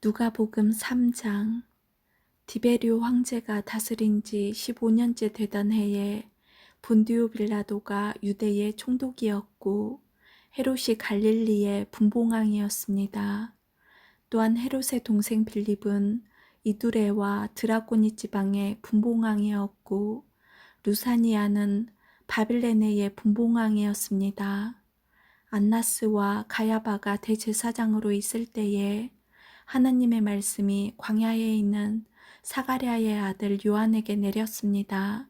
누가복음 3장. 디베리오 황제가 다스린 지 15년째 되던 해에 본디오 빌라도가 유대의 총독이었고 헤롯이 갈릴리의 분봉왕이었습니다. 또한 헤롯의 동생 빌립은 이두레와 드라고니 지방의 분봉왕이었고 루사니아는 바빌레네의 분봉왕이었습니다. 안나스와 가야바가 대제사장으로 있을 때에 하나님의 말씀이 광야에 있는 사가랴의 아들 요한에게 내렸습니다.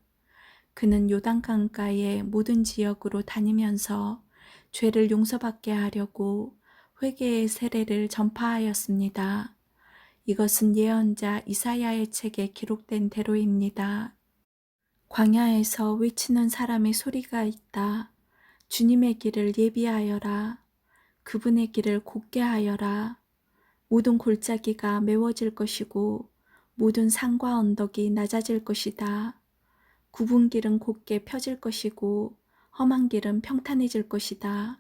그는 요단강가의 모든 지역으로 다니면서 죄를 용서받게 하려고 회개의 세례를 전파하였습니다. 이것은 예언자 이사야의 책에 기록된 대로입니다. 광야에서 외치는 사람의 소리가 있다. 주님의 길을 예비하여라. 그분의 길을 곧게 하여라. 모든 골짜기가 메워질 것이고 모든 산과 언덕이 낮아질 것이다. 굽은 길은 곧게 펴질 것이고 험한 길은 평탄해질 것이다.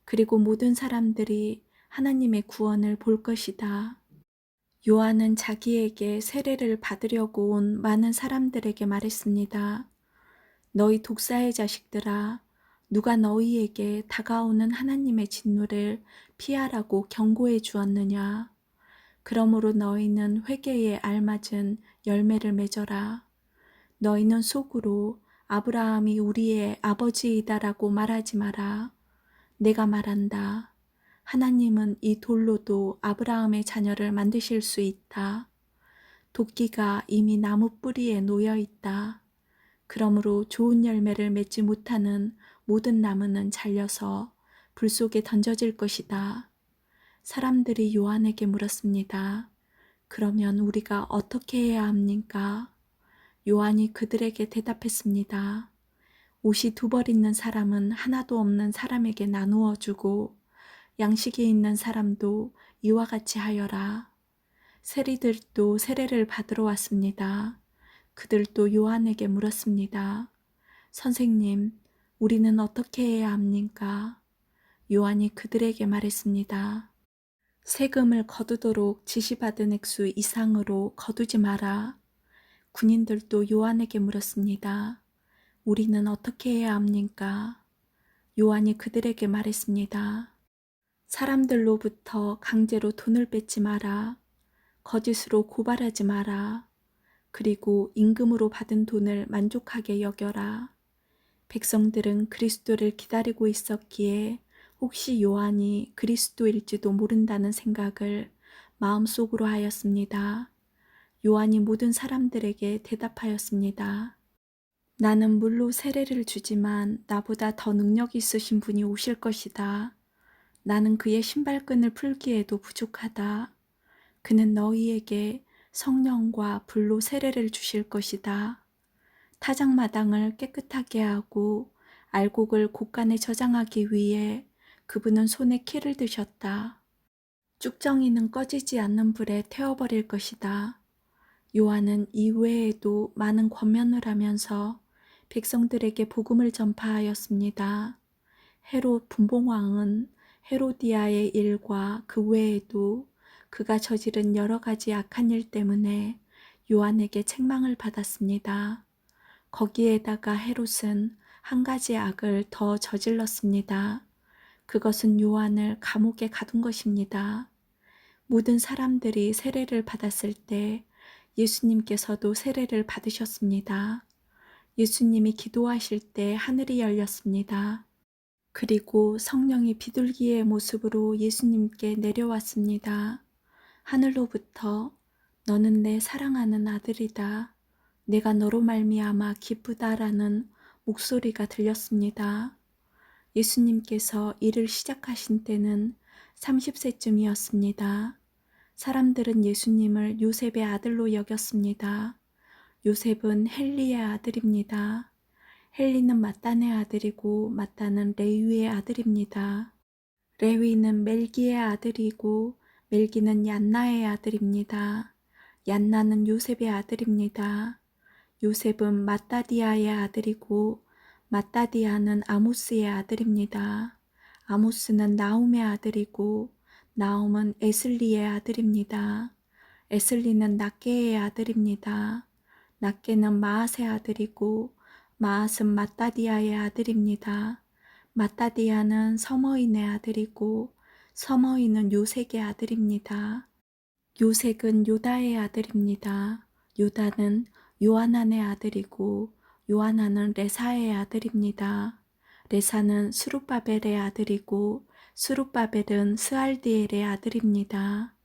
그리고 모든 사람들이 하나님의 구원을 볼 것이다. 요한은 자기에게 세례를 받으려고 온 많은 사람들에게 말했습니다. 너희 독사의 자식들아, 누가 너희에게 다가오는 하나님의 진노를 피하라고 경고해 주었느냐? 그러므로 너희는 회개에 알맞은 열매를 맺어라. 너희는 속으로 아브라함이 우리의 아버지이다라고 말하지 마라. 내가 말한다. 하나님은 이 돌로도 아브라함의 자녀를 만드실 수 있다. 도끼가 이미 나무 뿌리에 놓여 있다. 그러므로 좋은 열매를 맺지 못하는 모든 나무는 잘려서 불 속에 던져질 것이다. 사람들이 요한에게 물었습니다. 그러면 우리가 어떻게 해야 합니까? 요한이 그들에게 대답했습니다. 옷이 두 벌 있는 사람은 하나도 없는 사람에게 나누어 주고 양식이 있는 사람도 이와 같이 하여라. 세리들도 세례를 받으러 왔습니다. 그들도 요한에게 물었습니다. 선생님, 우리는 어떻게 해야 합니까? 요한이 그들에게 말했습니다. 세금을 거두도록 지시받은 액수 이상으로 거두지 마라. 군인들도 요한에게 물었습니다. 우리는 어떻게 해야 합니까? 요한이 그들에게 말했습니다. 사람들로부터 강제로 돈을 뺏지 마라. 거짓으로 고발하지 마라. 그리고 임금으로 받은 돈을 만족하게 여겨라. 백성들은 그리스도를 기다리고 있었기에 혹시 요한이 그리스도일지도 모른다는 생각을 마음속으로 하였습니다. 요한이 모든 사람들에게 대답하였습니다. 나는 물로 세례를 주지만 나보다 더 능력 있으신 분이 오실 것이다. 나는 그의 신발끈을 풀기에도 부족하다. 그는 너희에게 성령과 불로 세례를 주실 것이다. 타작마당을 깨끗하게 하고 알곡을 곳간에 저장하기 위해 그분은 손에 키를 드셨다. 쭉정이는 꺼지지 않는 불에 태워버릴 것이다. 요한은 이외에도 많은 권면을 하면서 백성들에게 복음을 전파하였습니다. 헤롯 분봉왕은 헤로디아의 일과 그 외에도 그가 저지른 여러 가지 악한 일 때문에 요한에게 책망을 받았습니다. 거기에다가 헤롯은 한 가지 악을 더 저질렀습니다. 그것은 요한을 감옥에 가둔 것입니다. 모든 사람들이 세례를 받았을 때 예수님께서도 세례를 받으셨습니다. 예수님이 기도하실 때 하늘이 열렸습니다. 그리고 성령이 비둘기의 모습으로 예수님께 내려왔습니다. 하늘로부터 너는 내 사랑하는 아들이다. 내가 너로 말미암아 기쁘다라는 목소리가 들렸습니다. 예수님께서 일을 시작하신 때는 30세쯤이었습니다. 사람들은 예수님을 요셉의 아들로 여겼습니다. 요셉은 헬리의 아들입니다. 헬리는 마따의 아들이고 마따는 레위의 아들입니다. 레위는 멜기의 아들이고 멜기는 얀나의 아들입니다. 얀나는 요셉의 아들입니다. 요셉은 마따디아의 아들이고 마따디아는 아모스의 아들입니다. 아모스는 나움의 아들이고 나홈은 에슬리의 아들입니다. 에슬리는 낫게의 아들입니다. 낫게는 마앗의 아들이고 마앗은 마따디아의 아들입니다. 마따디아는 서머인의 아들이고 서머인은 요색의 아들입니다. 요색은 요다의 아들입니다. 요다는 요하난의 아들이고 요하난은 레사의 아들입니다. 레사는 스룹바벨의 아들이고 스룹바벨은 스알디엘의 아들입니다.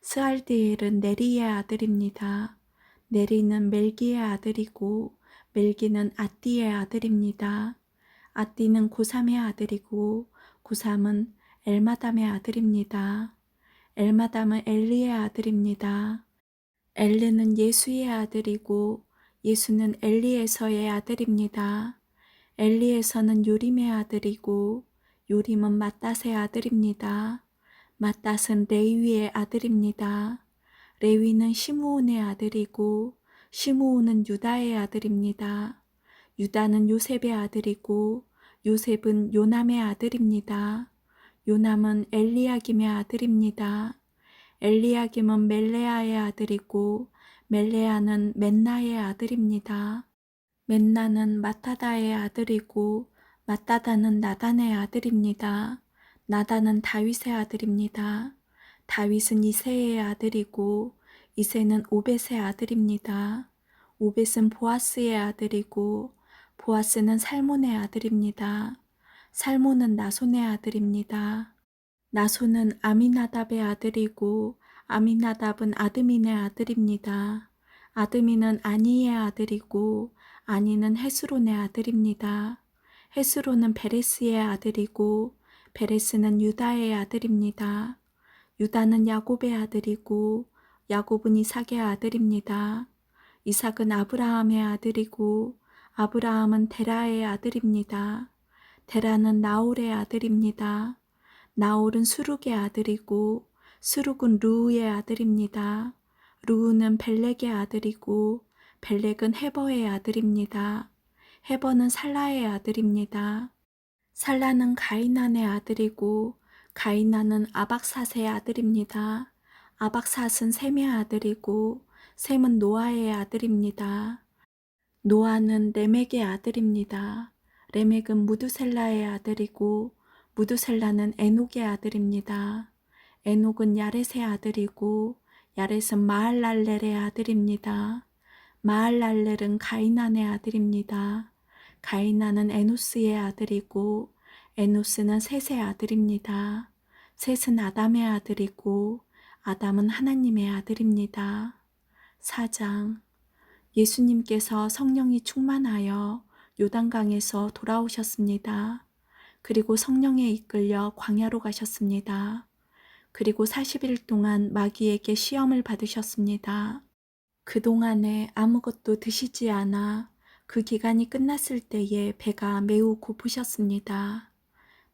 스알디엘은 네리의 아들입니다. 네리는 멜기의 아들이고 멜기는 앗디의 아들입니다. 앗디는 고삼의 아들이고 고삼은 엘마담의 아들입니다. 엘마담은 엘리의 아들입니다. 엘리는 예수의 아들이고 예수는 엘리에서의 아들입니다. 엘리에서는 요림의 아들이고 요림은 맏닷의 아들입니다. 맏닷은 레위의 아들입니다. 레위는 시므온의 아들이고 시므온은 유다의 아들입니다. 유다는 요셉의 아들이고 요셉은 요남의 아들입니다. 요남은 엘리야김의 아들입니다. 엘리야김은 멜레아의 아들이고 멜레아는 맨나의 아들입니다. 맨나는 마타다의 아들이고 마타다는 나단의 아들입니다. 나단은 다윗의 아들입니다. 다윗은 이새의 아들이고 이새는 오벳의 아들입니다. 오벳은 보아스의 아들이고 보아스는 살몬의 아들입니다. 살몬은 나손의 아들입니다. 나손은 아미나답의 아들이고 아미나답은 아드민의 아들입니다. 아드민은 아니의 아들이고 아니는 헤스론의 아들입니다. 헤스론은 베레스의 아들이고 베레스는 유다의 아들입니다. 유다는 야곱의 아들이고 야곱은 이삭의 아들입니다. 이삭은 아브라함의 아들이고 아브라함은 데라의 아들입니다. 데라는 나홀의 아들입니다. 나홀은 수룩의 아들이고 수룩은 루우의 아들입니다. 루우는 벨렉의 아들이고 벨렉은 헤버의 아들입니다. 헤버는 살라의 아들입니다. 살라는 가이난의 아들이고 가이난은 아박삿의 아들입니다. 아박삿은 셈의 아들이고 셈은 노아의 아들입니다. 노아는 레멕의 아들입니다. 레멕은 무두셀라의 아들이고 무두셀라는 에녹의 아들입니다. 에녹은 야렛의 아들이고 야렛은 마할랄렐의 아들입니다. 마할랄렐은 가이난의 아들입니다. 가이난은 에노스의 아들이고 에노스는 셋의 아들입니다. 셋은 아담의 아들이고 아담은 하나님의 아들입니다. 4장 예수님께서 성령이 충만하여 요단강에서 돌아오셨습니다. 그리고 성령에 이끌려 광야로 가셨습니다. 그리고 40일 동안 마귀에게 시험을 받으셨습니다. 그동안에 아무것도 드시지 않아 그 기간이 끝났을 때에 배가 매우 고프셨습니다.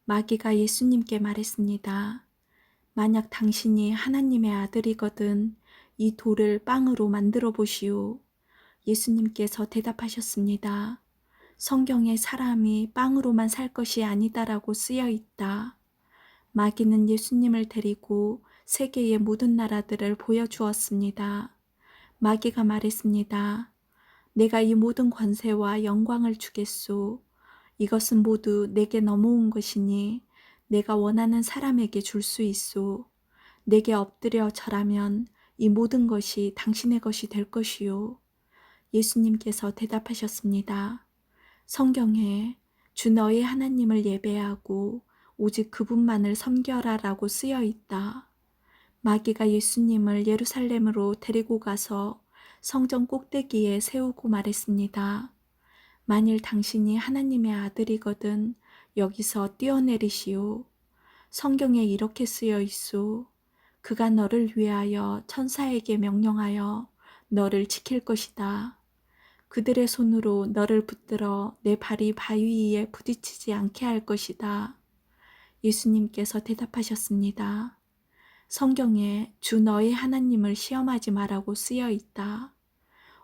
마귀가 예수님께 말했습니다. 만약 당신이 하나님의 아들이거든 이 돌을 빵으로 만들어 보시오. 예수님께서 대답하셨습니다. 성경에 사람이 빵으로만 살 것이 아니다라고 쓰여 있다. 마귀는 예수님을 데리고 세계의 모든 나라들을 보여주었습니다. 마귀가 말했습니다. 내가 이 모든 권세와 영광을 주겠소. 이것은 모두 내게 넘어온 것이니 내가 원하는 사람에게 줄 수 있소. 내게 엎드려 절하면 이 모든 것이 당신의 것이 될 것이요. 예수님께서 대답하셨습니다. 성경에 주 너희 하나님을 예배하고 오직 그분만을 섬겨라라고 쓰여 있다. 마귀가 예수님을 예루살렘으로 데리고 가서 성전 꼭대기에 세우고 말했습니다. 만일 당신이 하나님의 아들이거든 여기서 뛰어내리시오. 성경에 이렇게 쓰여 있소. 그가 너를 위하여 천사에게 명령하여 너를 지킬 것이다. 그들의 손으로 너를 붙들어 내 발이 바위 위에 부딪히지 않게 할 것이다. 예수님께서 대답하셨습니다. 성경에 주 너희 하나님을 시험하지 말라고 쓰여 있다.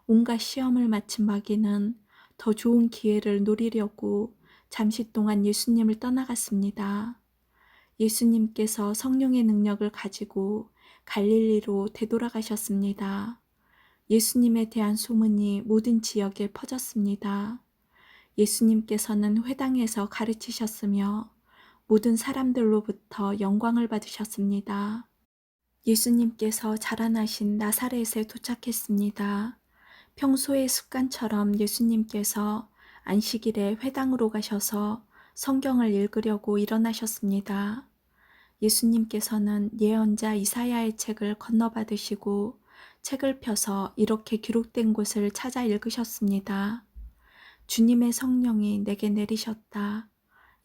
온갖 시험을 마친 마귀는 더 좋은 기회를 노리려고 잠시 동안 예수님을 떠나갔습니다. 예수님께서 성령의 능력을 가지고 갈릴리로 되돌아가셨습니다. 예수님에 대한 소문이 모든 지역에 퍼졌습니다. 예수님께서는 회당에서 가르치셨으며 모든 사람들로부터 영광을 받으셨습니다. 예수님께서 자라나신 나사렛에 도착했습니다. 평소의 습관처럼 예수님께서 안식일에 회당으로 가셔서 성경을 읽으려고 일어나셨습니다. 예수님께서는 예언자 이사야의 책을 건너받으시고 책을 펴서 이렇게 기록된 곳을 찾아 읽으셨습니다. 주님의 성령이 내게 내리셨다.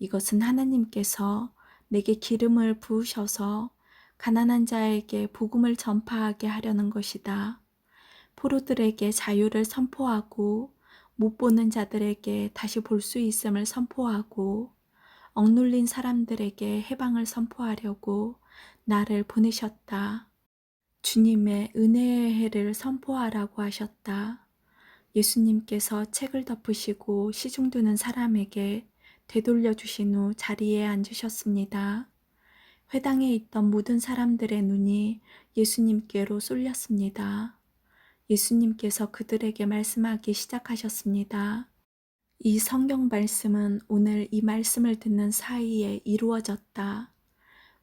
이것은 하나님께서 내게 기름을 부으셔서 가난한 자에게 복음을 전파하게 하려는 것이다. 포로들에게 자유를 선포하고 못 보는 자들에게 다시 볼 수 있음을 선포하고 억눌린 사람들에게 해방을 선포하려고 나를 보내셨다. 주님의 은혜의 해를 선포하라고 하셨다. 예수님께서 책을 덮으시고 시중 드는 사람에게 되돌려 주신 후 자리에 앉으셨습니다. 회당에 있던 모든 사람들의 눈이 예수님께로 쏠렸습니다. 예수님께서 그들에게 말씀하기 시작하셨습니다. 이 성경 말씀은 오늘 이 말씀을 듣는 사이에 이루어졌다.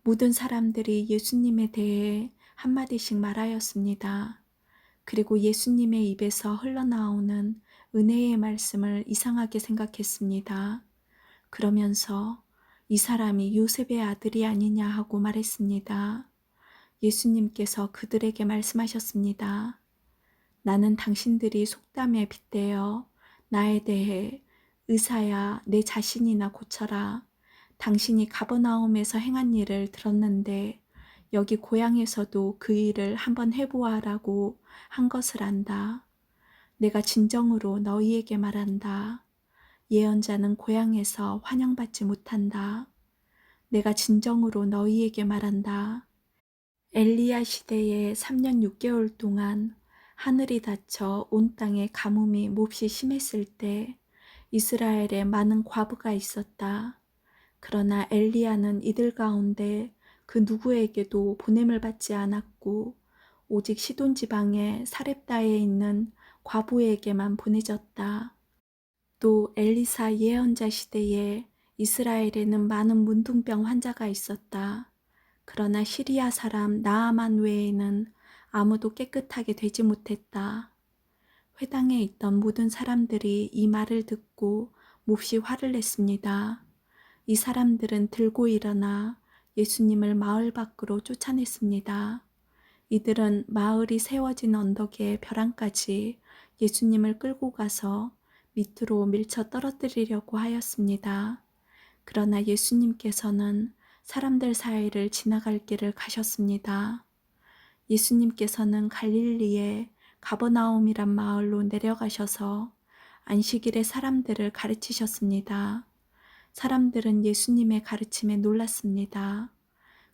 모든 사람들이 예수님에 대해 한마디씩 말하였습니다. 그리고 예수님의 입에서 흘러나오는 은혜의 말씀을 이상하게 생각했습니다. 그러면서 이 사람이 요셉의 아들이 아니냐 하고 말했습니다. 예수님께서 그들에게 말씀하셨습니다. 나는 당신들이 속담에 빗대어 나에 대해 의사야 내 자신이나 고쳐라. 당신이 가버나움에서 행한 일을 들었는데 여기 고향에서도 그 일을 한번 해보아라고 한 것을 안다. 내가 진정으로 너희에게 말한다. 예언자는 고향에서 환영받지 못한다. 내가 진정으로 너희에게 말한다. 엘리야 시대에 3년 6개월 동안 하늘이 닫혀 온 땅에 가뭄이 몹시 심했을 때 이스라엘에 많은 과부가 있었다. 그러나 엘리야는 이들 가운데 그 누구에게도 보냄을 받지 않았고 오직 시돈 지방의 사렙다에 있는 과부에게만 보내졌다. 또 엘리사 예언자 시대에 이스라엘에는 많은 문둥병 환자가 있었다. 그러나 시리아 사람 나아만 외에는 아무도 깨끗하게 되지 못했다. 회당에 있던 모든 사람들이 이 말을 듣고 몹시 화를 냈습니다. 이 사람들은 들고 일어나 예수님을 마을 밖으로 쫓아냈습니다. 이들은 마을이 세워진 언덕의 벼랑까지 예수님을 끌고 가서 밑으로 밀쳐 떨어뜨리려고 하였습니다. 그러나 예수님께서는 사람들 사이를 지나갈 길을 가셨습니다. 예수님께서는 갈릴리의 가버나움이란 마을로 내려가셔서 안식일에 사람들을 가르치셨습니다. 사람들은 예수님의 가르침에 놀랐습니다.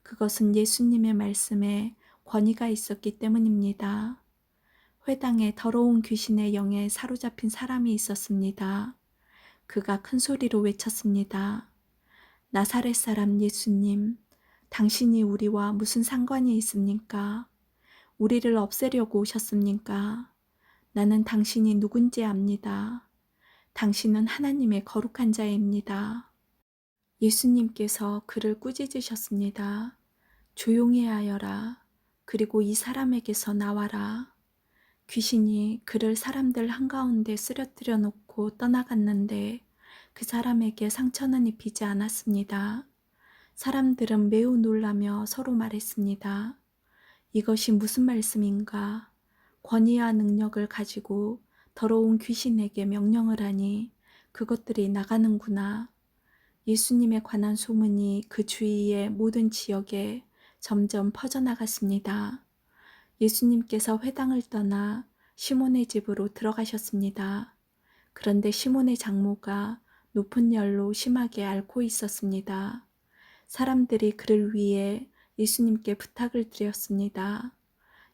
그것은 예수님의 말씀에 권위가 있었기 때문입니다. 회당에 더러운 귀신의 영에 사로잡힌 사람이 있었습니다. 그가 큰 소리로 외쳤습니다. 나사렛 사람 예수님, 당신이 우리와 무슨 상관이 있습니까? 우리를 없애려고 오셨습니까? 나는 당신이 누군지 압니다. 당신은 하나님의 거룩한 자입니다. 예수님께서 그를 꾸짖으셨습니다. 조용히 하여라. 그리고 이 사람에게서 나와라. 귀신이 그를 사람들 한가운데 쓰러뜨려 놓고 떠나갔는데 그 사람에게 상처는 입히지 않았습니다. 사람들은 매우 놀라며 서로 말했습니다. 이것이 무슨 말씀인가? 권위와 능력을 가지고 더러운 귀신에게 명령을 하니 그것들이 나가는구나. 예수님에 관한 소문이 그 주위의 모든 지역에 점점 퍼져나갔습니다. 예수님께서 회당을 떠나 시몬의 집으로 들어가셨습니다. 그런데 시몬의 장모가 높은 열로 심하게 앓고 있었습니다. 사람들이 그를 위해 예수님께 부탁을 드렸습니다.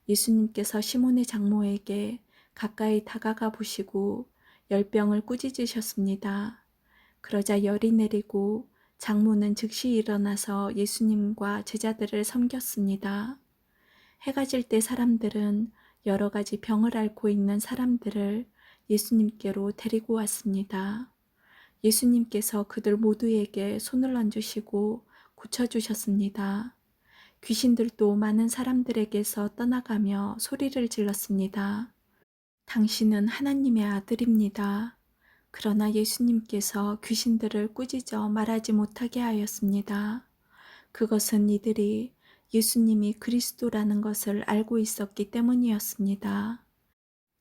예수님께서 시몬의 장모에게 가까이 다가가 보시고 열병을 꾸짖으셨습니다. 그러자 열이 내리고 장모는 즉시 일어나서 예수님과 제자들을 섬겼습니다. 해가 질 때 사람들은 여러 가지 병을 앓고 있는 사람들을 예수님께로 데리고 왔습니다. 예수님께서 그들 모두에게 손을 얹으시고 고쳐주셨습니다. 귀신들도 많은 사람들에게서 떠나가며 소리를 질렀습니다. 당신은 하나님의 아들입니다. 그러나 예수님께서 귀신들을 꾸짖어 말하지 못하게 하였습니다. 그것은 이들이 예수님이 그리스도라는 것을 알고 있었기 때문이었습니다.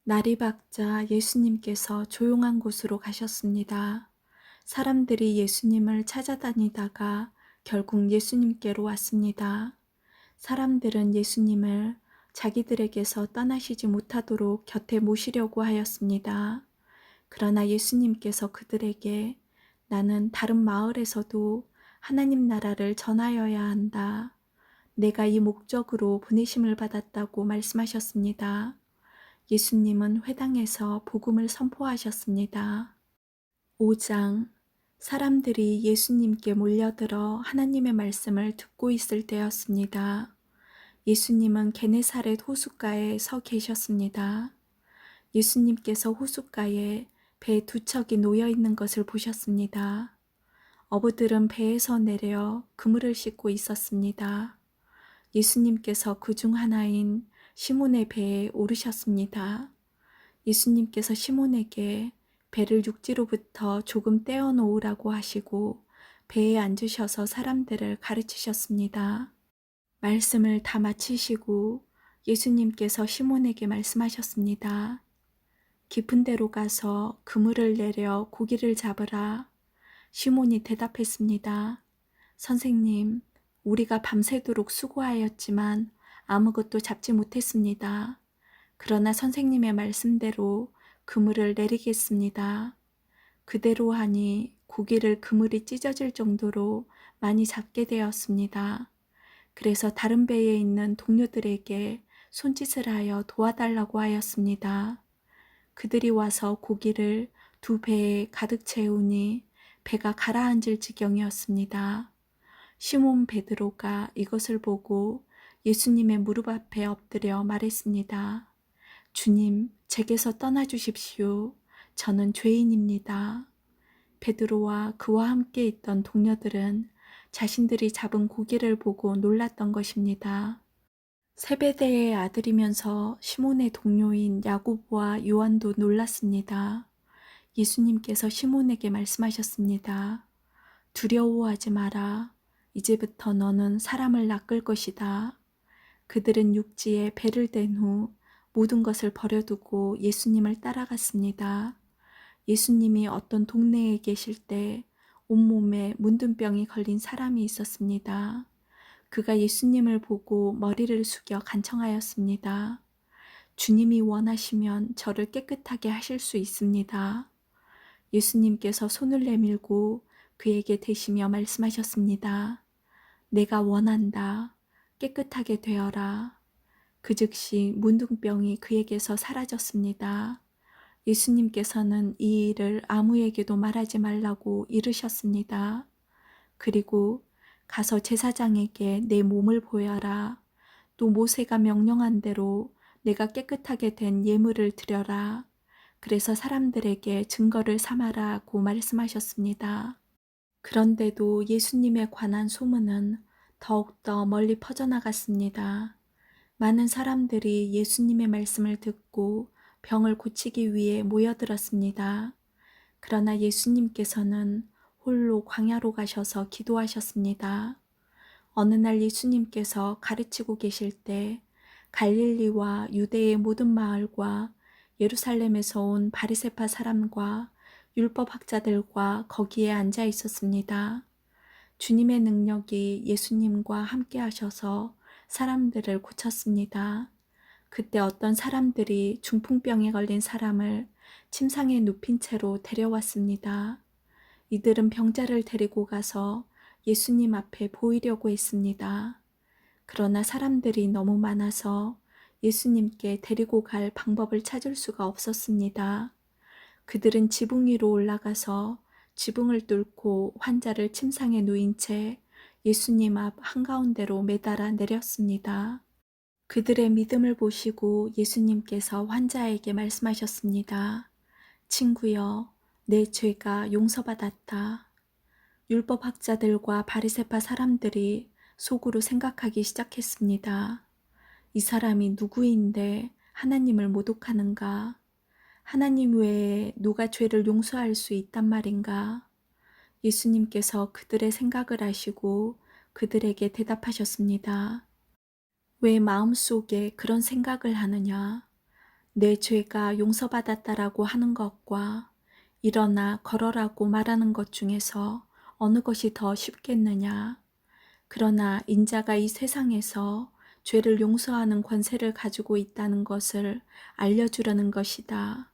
날이 밝자 예수님께서 조용한 곳으로 가셨습니다. 사람들이 예수님을 찾아다니다가 결국 예수님께로 왔습니다. 사람들은 예수님을 자기들에게서 떠나시지 못하도록 곁에 모시려고 하였습니다. 그러나 예수님께서 그들에게 나는 다른 마을에서도 하나님 나라를 전하여야 한다. 내가 이 목적으로 보내심을 받았다고 말씀하셨습니다. 예수님은 회당에서 복음을 선포하셨습니다. 5장 사람들이 예수님께 몰려들어 하나님의 말씀을 듣고 있을 때였습니다. 예수님은 게네사렛 호숫가에 서 계셨습니다. 예수님께서 호숫가에 배 두 척이 놓여 있는 것을 보셨습니다. 어부들은 배에서 내려 그물을 싣고 있었습니다. 예수님께서 그 중 하나인 시몬의 배에 오르셨습니다. 예수님께서 시몬에게 배를 육지로부터 조금 떼어 놓으라고 하시고 배에 앉으셔서 사람들을 가르치셨습니다. 말씀을 다 마치시고 예수님께서 시몬에게 말씀하셨습니다. 깊은 데로 가서 그물을 내려 고기를 잡으라. 시몬이 대답했습니다. 선생님, 우리가 밤새도록 수고하였지만 아무것도 잡지 못했습니다. 그러나 선생님의 말씀대로 그물을 내리겠습니다. 그대로 하니 고기를 그물이 찢어질 정도로 많이 잡게 되었습니다. 그래서 다른 배에 있는 동료들에게 손짓을 하여 도와달라고 하였습니다. 그들이 와서 고기를 두 배에 가득 채우니 배가 가라앉을 지경이었습니다. 시몬 베드로가 이것을 보고 예수님의 무릎 앞에 엎드려 말했습니다. 주님, 제게서 떠나 주십시오. 저는 죄인입니다. 베드로와 그와 함께 있던 동료들은 자신들이 잡은 고기를 보고 놀랐던 것입니다. 세베대의 아들이면서 시몬의 동료인 야고보와 요한도 놀랐습니다. 예수님께서 시몬에게 말씀하셨습니다. 두려워하지 마라. 이제부터 너는 사람을 낚을 것이다. 그들은 육지에 배를 댄 후 모든 것을 버려두고 예수님을 따라갔습니다. 예수님이 어떤 동네에 계실 때 온몸에 문둥병이 걸린 사람이 있었습니다. 그가 예수님을 보고 머리를 숙여 간청하였습니다. 주님이 원하시면 저를 깨끗하게 하실 수 있습니다. 예수님께서 손을 내밀고 그에게 대시며 말씀하셨습니다. 내가 원한다. 깨끗하게 되어라. 그 즉시 문둥병이 그에게서 사라졌습니다. 예수님께서는 이 일을 아무에게도 말하지 말라고 이르셨습니다. 그리고 가서 제사장에게 내 몸을 보여라. 또 모세가 명령한 대로 내가 깨끗하게 된 예물을 드려라. 그래서 사람들에게 증거를 삼아라고 말씀하셨습니다. 그런데도 예수님에 관한 소문은 더욱더 멀리 퍼져나갔습니다. 많은 사람들이 예수님의 말씀을 듣고 병을 고치기 위해 모여들었습니다. 그러나 예수님께서는 홀로 광야로 가셔서 기도하셨습니다. 어느 날 예수님께서 가르치고 계실 때 갈릴리와 유대의 모든 마을과 예루살렘에서 온 바리새파 사람과 율법학자들과 거기에 앉아 있었습니다. 주님의 능력이 예수님과 함께 하셔서 사람들을 고쳤습니다. 그때 어떤 사람들이 중풍병에 걸린 사람을 침상에 눕힌 채로 데려왔습니다. 이들은 병자를 데리고 가서 예수님 앞에 보이려고 했습니다. 그러나 사람들이 너무 많아서 예수님께 데리고 갈 방법을 찾을 수가 없었습니다. 그들은 지붕 위로 올라가서 지붕을 뚫고 환자를 침상에 누인 채 예수님 앞 한가운데로 매달아 내렸습니다. 그들의 믿음을 보시고 예수님께서 환자에게 말씀하셨습니다. 친구여, 내 죄가 용서받았다. 율법학자들과 바리새파 사람들이 속으로 생각하기 시작했습니다. 이 사람이 누구인데 하나님을 모독하는가? 하나님 외에 누가 죄를 용서할 수 있단 말인가? 예수님께서 그들의 생각을 아시고 그들에게 대답하셨습니다. 왜 마음속에 그런 생각을 하느냐? 내 죄가 용서받았다라고 하는 것과 일어나 걸어라고 말하는 것 중에서 어느 것이 더 쉽겠느냐? 그러나 인자가 이 세상에서 죄를 용서하는 권세를 가지고 있다는 것을 알려주려는 것이다.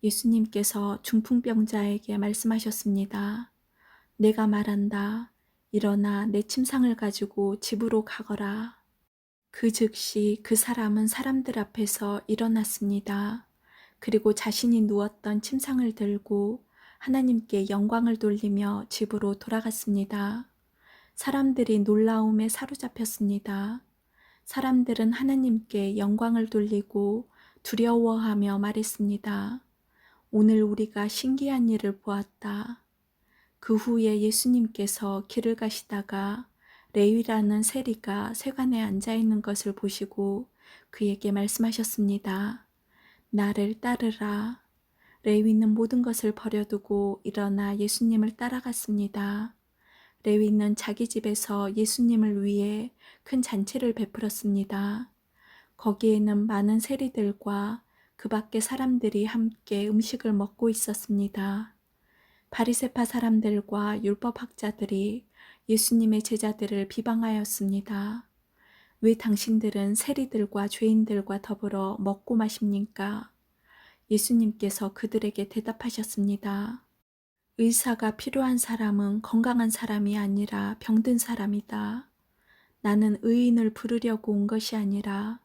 예수님께서 중풍병자에게 말씀하셨습니다. 내가 말한다. 일어나 내 침상을 가지고 집으로 가거라. 그 즉시 그 사람은 사람들 앞에서 일어났습니다. 그리고 자신이 누웠던 침상을 들고 하나님께 영광을 돌리며 집으로 돌아갔습니다. 사람들이 놀라움에 사로잡혔습니다. 사람들은 하나님께 영광을 돌리고 두려워하며 말했습니다. 오늘 우리가 신기한 일을 보았다. 그 후에 예수님께서 길을 가시다가 레위라는 세리가 세관에 앉아 있는 것을 보시고 그에게 말씀하셨습니다. 나를 따르라. 레위는 모든 것을 버려두고 일어나 예수님을 따라갔습니다. 레위는 자기 집에서 예수님을 위해 큰 잔치를 베풀었습니다. 거기에는 많은 세리들과 그 밖의 사람들이 함께 음식을 먹고 있었습니다. 바리새파 사람들과 율법학자들이 예수님의 제자들을 비방하였습니다. 왜 당신들은 세리들과 죄인들과 더불어 먹고 마십니까? 예수님께서 그들에게 대답하셨습니다. 의사가 필요한 사람은 건강한 사람이 아니라 병든 사람이다. 나는 의인을 부르려고 온 것이 아니라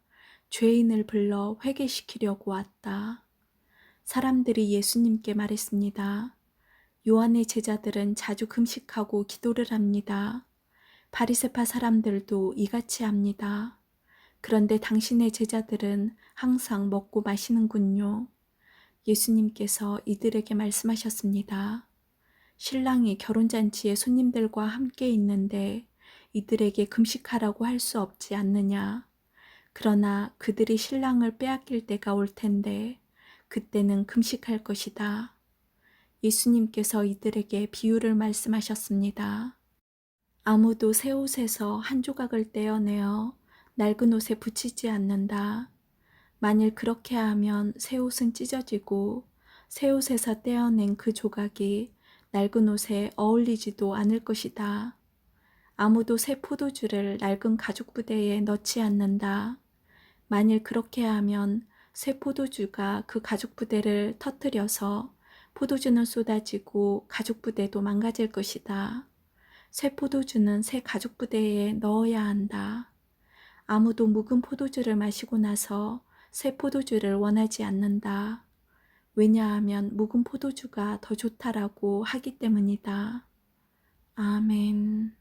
죄인을 불러 회개시키려고 왔다. 사람들이 예수님께 말했습니다. 요한의 제자들은 자주 금식하고 기도를 합니다. 바리새파 사람들도 이같이 합니다. 그런데 당신의 제자들은 항상 먹고 마시는군요. 예수님께서 이들에게 말씀하셨습니다. 신랑이 결혼잔치에 손님들과 함께 있는데 이들에게 금식하라고 할 수 없지 않느냐. 그러나 그들이 신랑을 빼앗길 때가 올 텐데 그때는 금식할 것이다. 예수님께서 이들에게 비유를 말씀하셨습니다. 아무도 새 옷에서 한 조각을 떼어내어 낡은 옷에 붙이지 않는다. 만일 그렇게 하면 새 옷은 찢어지고 새 옷에서 떼어낸 그 조각이 낡은 옷에 어울리지도 않을 것이다. 아무도 새 포도주를 낡은 가죽 부대에 넣지 않는다. 만일 그렇게 하면 새 포도주가 그 가죽 부대를 터뜨려서 포도주는 쏟아지고 가죽 부대도 망가질 것이다. 새 포도주는 새 가죽 부대에 넣어야 한다. 아무도 묵은 포도주를 마시고 나서 새 포도주를 원하지 않는다. 왜냐하면 묵은 포도주가 더 좋다라고 하기 때문이다. 아멘.